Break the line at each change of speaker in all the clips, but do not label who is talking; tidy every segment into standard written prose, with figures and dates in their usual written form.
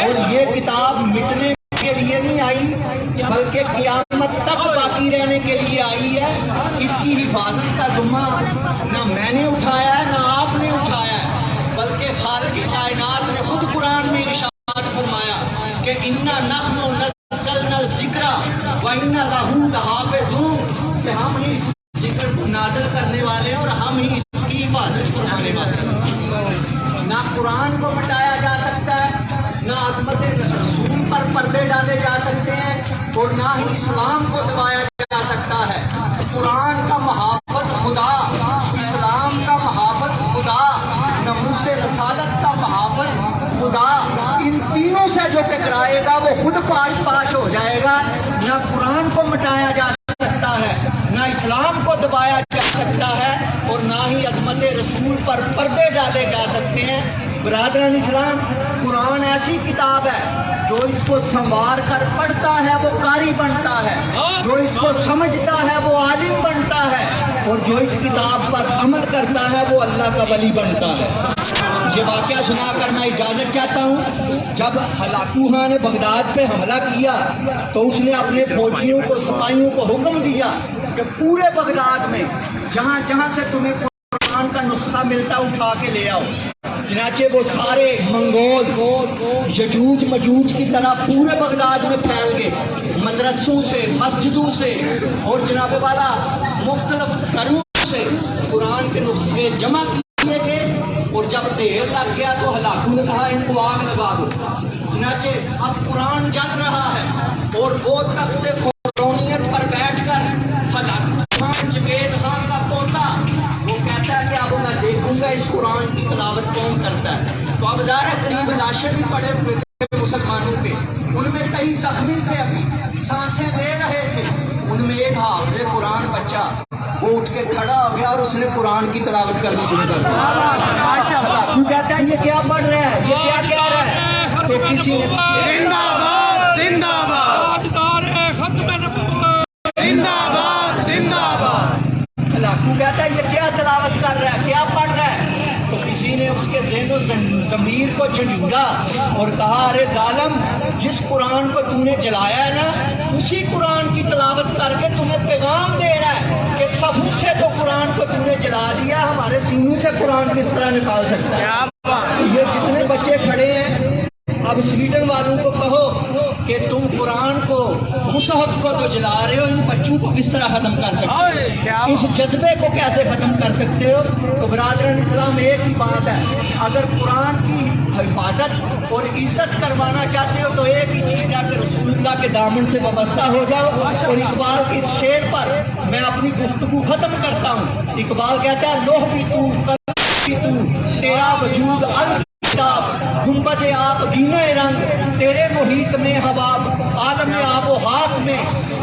اور یہ کتاب مٹنے کے لیے نہیں آئی بلکہ قیامت تک باقی رہنے کے لیے آئی ہے. اس کی حفاظت کا ذمہ نہ میں نے اٹھایا ہے نہ آپ نے اٹھایا ہے، بلکہ خالق کائنات نے خود قرآن میں ارشاد فرمایا کہ انا نحن نزلنا الذکر وانا لہ لحافظون، کہ ہم ہی اس ذکر کو نازل کرنے والے ہیں اور ہم ہی اس کی حفاظت فرمانے والے ہیں. نہ قرآن کو مٹایا جا سکتا ہے، نہ عظمت رسول پر پردے ڈالے جا سکتے ہیں، اور نہ ہی اسلام کو دبایا جا سکتا ہے. قرآن کا محافظ خدا، اسلام کا محافظ خدا، ناموس رسالت کا محافظ خدا، ان تینوں سے جو ٹکرائے گا وہ خود پاش پاش ہو جائے گا. نہ قرآن کو مٹایا جا سکتا ہے، نہ اسلام کو دبایا جا سکتا ہے، اور نہ ہی عظمت رسول پر پردے ڈالے جا سکتے ہیں. برادران اسلام، قرآن ایسی کتاب ہے جو اس کو سنوار کر پڑھتا ہے وہ قاری بنتا ہے، جو اس کو سمجھتا ہے وہ عالم بنتا ہے، اور جو اس کتاب پر عمل کرتا ہے وہ اللہ کا ولی بنتا ہے. یہ واقعہ سنا کر میں اجازت چاہتا ہوں. جب ہلاکو خان نے بغداد پہ حملہ کیا تو اس نے اپنے فوجیوں کو، سپاہیوں کو حکم دیا کہ پورے بغداد میں جہاں جہاں سے تمہیں قرآن کا نسخہ ملتا اٹھا کے لے آؤ. چنانچہ وہ سارے منگول یجوج مجوج کی طرح پورے بغداد میں پھیل گئے، مدرسوں سے، مسجدوں سے اور جناب والا مختلف گھروں سے قرآن کے نسخے جمع کیے گئے. اور جب ڈھیر لگ گیا تو ہلاکو نے کہا ان کو آگ لگا دو. چنانچہ اب قرآن چل رہا ہے اور وہ تخت فرعونیت پر بیٹھ کر ہلاکو خان، جوید خان کا پوتا، وہ کہتا ہے کہ اب میں دیکھوں گا اس قرآن کی تلاوت کون کرتا ہے. تو اب ظاہر قریب لاشیں بھی پڑے ہوئے تھے مسلمانوں کے، ان میں کئی زخمی تھے، ابھی سانسیں لے رہے تھے. ان میں ایک حافظ قرآن بچہ وہ اٹھ کے کھڑا ہو گیا اور اس نے قرآن کی تلاوت کرنی شروع کر دی. ہلاکو کہتا ہے یہ کیا پڑھ رہا ہے، یہ کیا کہہ رہا ہے؟ تو کسی نے
زندہ باد، زندہ باد، زندہ باد، زندہ باد.
ہلاکو کہتا ہے یہ کیا تلاوت کر رہا ہے، کیا پڑھ رہا ہے؟ تو کسی نے اس کے ذہن و ضمیر کو جھنجھوڑا اور کہا ارے ظالم، جس قرآن کو تم نے جلایا ہے نا اسی قرآن کی تلاوت کر کے تمہیں پیغام دے رہا ہے کہ صفوں سے تو قرآن کو تم نے جلا دیا، ہمارے سینوں سے قرآن کس طرح نکال سکتا ہے. یہ جتنے بچے کھڑے ہیں اب سویڈن والوں کو کہو کہ تم قرآن کو، مصحف کو تو جلا رہے ہو، ان بچوں کو کس طرح ختم کر سکتے ہو، اس جذبے کو کیسے ختم کر سکتے ہو؟ تو برادران اسلام ایک ہی بات ہے، اگر قرآن کی حفاظت اور عزت کروانا چاہتے ہو تو ایک ہی چیز ہے کہ رسول اللہ کے دامن سے وابستہ ہو جاؤ. اور اقبال کے اس شعر پر میں اپنی گفتگو ختم کرتا ہوں. اقبال کہتا ہے لوح بھی تو، قلم بھی تو، تیرا وجود گنبد آپ گینے رنگ، تیرے محیط میں حباب، عالم آب و ہاتھ میں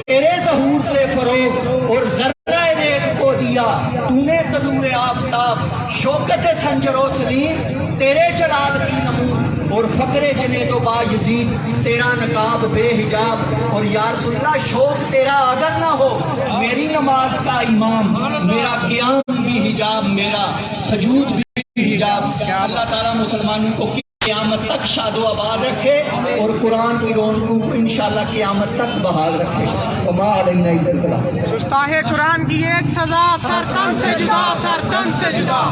تیرے ظہور سے فروغ، اور ذرہ ریت کو دیا تو نے طلوع آفتاب، شوکت سنجر و سلیم تیرے جلال کی نمود، اور فقر جنید و با یزید تیرا نقاب بے حجاب. اور یا رسول اللہ شوق تیرا اگر نہ ہو میری نماز کا امام، میرا قیام بھی حجاب، میرا سجود بھی حجاب. اللہ تعالیٰ مسلمانوں کو قیامت تک شاد و آباد رکھے اور قرآن کی رونقوں کو انشاءاللہ قیامت تک بحال رکھے. وما علینا الا البلاغ.
گستاخ قرآن کی ایک سزا، سرتن سے جدا، سرتن سے جدا.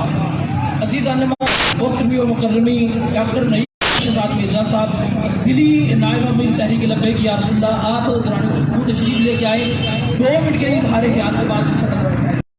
عزیزان محترمی اور مکرمی ڈاکٹر نعیم شہزاد مرزا صاحب ضلعی نائب امیر تحریک لبیک یا رسول اللہ، آپ دوران گفتگو تشریف لے کے آئے. 2 منٹ کے اظہار خیال کے بعد